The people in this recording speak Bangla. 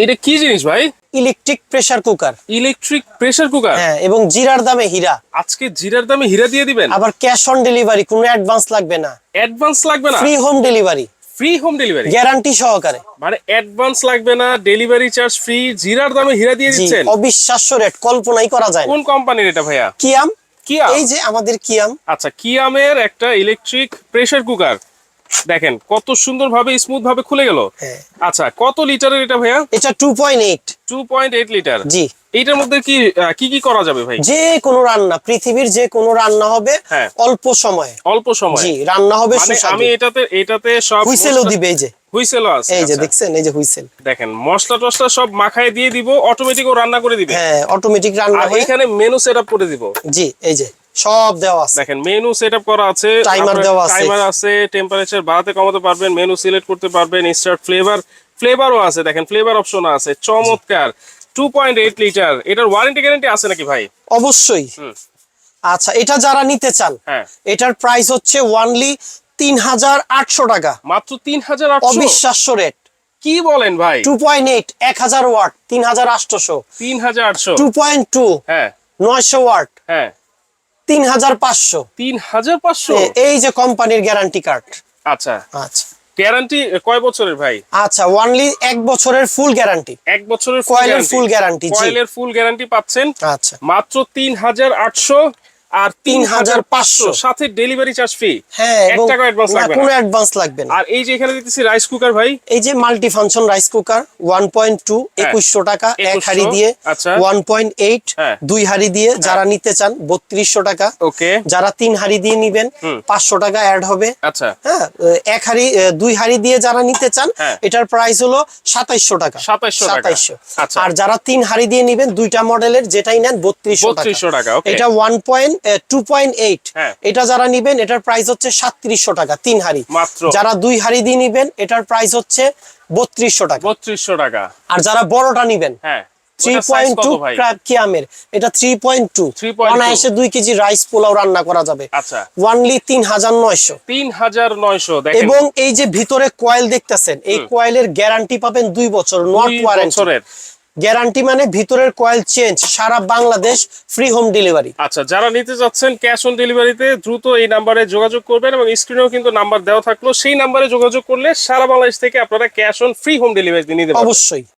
এটা কি জিনিস ভাই? Electric pressure cooker. Electric pressure cooker? হ্যাঁ, এবং জিরার দামে হীরা। আজকে জিরার দামে হীরা দিয়ে দিবেন? আবার ক্যাশ অন ডেলিভারি, কোনো অ্যাডভান্স লাগবে না। অ্যাডভান্স লাগবে না? Free home delivery. Free home delivery, guarantee সহকারে। মানে অ্যাডভান্স লাগবে না, ডেলিভারি চার্জ ফ্রি, জিরার দামে হীরা দিয়ে দিচ্ছেন? অবিশ্বাস্য রেট, কল্পনাই করা যায় না। কোন কোম্পানির এটা ভাইয়া? কিয়াম। কিয়াম? এই যে আমাদের কিয়াম। আচ্ছা, কিয়ামের একটা ইলেকট্রিক প্রেসার কুকার, দেখেন কত সুন্দর ভাবে স্মুথ ভাবে খুলে গেল। আচ্ছা, কত লিটারের এটা ভাইয়া? এটা 2.8। 2.8 লিটার। জি। এইটার মধ্যে কি কি করা যাবে ভাই? যে কোনো রান্না, পৃথিবীর যে কোনো রান্না হবে অল্প সময়ে। অল্প সময়ে? জি, রান্না হবে মানে সুস্বাদু। আমি এটাতে সব হুইসেলও দিবে। এই যে হুইসেলও আছে, এই যে দেখছেন, এই যে হুইসেল। দেখেন মশলা টসলা সব মাখায় দিয়ে দিব, অটোমেটিক ও রান্না করে দিবে। হ্যাঁ, অটোমেটিক রান্না হয়। এখানে মেনু সেটআপ করে দিব। জি, এই যে সব দেওয়া আছে। দেখেন মেনু সেটআপ করা আছে, টাইমার দেওয়া আছে। টাইমার আছে, টেম্পারেচার বাড়াতে কমাতে পারবেন, মেনু সিলেক্ট করতে পারবেন, স্টার্ট ফ্লেভারও আছে, দেখেন ফ্লেভার অপশন আছে। চমৎকার। 2.8 লিটার। এটার ওয়ারেন্টি গ্যারান্টি আছে নাকি ভাই? অবশ্যই। আচ্ছা, এটা যারা নিতে চান, এটার প্রাইস হচ্ছে অনলি 3800 টাকা। মাত্র 3800? অবিশ্বাস্য রেট। কি বলেন ভাই? 2.8 1000 ওয়াট 3800। 3800? 2.2 হ্যাঁ 900 ওয়াট, হ্যাঁ 3500। 3500? এই যে কোম্পানির গ্যারান্টি কার্ড। আচ্ছা আচ্ছা, গ্যারান্টি কয় বছরের ভাই? আচ্ছা, অনলি 1 বছরের ফুল গ্যারান্টি। 1 বছরের কয়েলের ফুল গ্যারান্টি। জি, কয়েলের ফুল গ্যারান্টি পাচ্ছেন। আচ্ছা, মাত্র 3800 আর 3500 সাথে ডেলিভারি চার্জ ফ্রি। হ্যাঁ, 1 টাকা অ্যাডভান্স লাগবে না। কোনো অ্যাডভান্স লাগবে না। আর এই যে এখানে দেখতেছি রাইস কুকার ভাই, এই যে মাল্টি ফাংশন রাইস কুকার 1.2 2100 টাকা। এক হাড়ি দিয়ে। আচ্ছা। 1.8 দুই হাড়ি দিয়ে যারা নিতে চান 3200 টাকা। ওকে। যারা 3 হাড়ি দিয়ে নিবেন 500 টাকা অ্যাড হবে। আচ্ছা। হ্যাঁ, এক হাড়ি দুই হাড়ি দিয়ে যারা নিতে চান এটার প্রাইস হলো 2700 টাকা। 2700। আচ্ছা। আর যারা 3 হাড়ি দিয়ে নিবেন দুইটা মডেলের যেটাই নেন 3200 টাকা। ওকে। এটা 2.8। এটা যারা নিবেন এটার প্রাইস হচ্ছে 3700 টাকা 3 হাড়ি মাত্র। যারা 2 হাড়ি দিয়ে নিবেন এটার প্রাইস হচ্ছে 3200 টাকা। 3200 টাকা। আর যারা বড়টা নিবেন 3.2 কিয়ামের, এটা 3.2 অনায়াসে 2 কেজি রাইস পোলাও রান্না করা যাবে। আচ্ছা। অনলি 3900। 3900। দেখেন। এবং এই যে ভিতরে কয়েল দেখতেছেন, এই কয়েলের গ্যারান্টি পাবেন 2 বছর, নট ওয়ারেন্টি। গ্যারান্টি মানে ভিতরের কয়েল চেঞ্জ, সারা বাংলাদেশ ফ্রি হোম ডেলিভারি। আচ্ছা, যারা নিতে যাচ্ছেন ক্যাশ অন ডেলিভারিতে দ্রুত এই নাম্বারে যোগাযোগ করবেন, এবং স্ক্রিনেও কিন্তু নাম্বার দেওয়া থাকলো, সেই নাম্বারে যোগাযোগ করলে সারা বাংলাদেশ থেকে আপনারা cash on free home delivery নিতে পারবেন। অবশ্যই।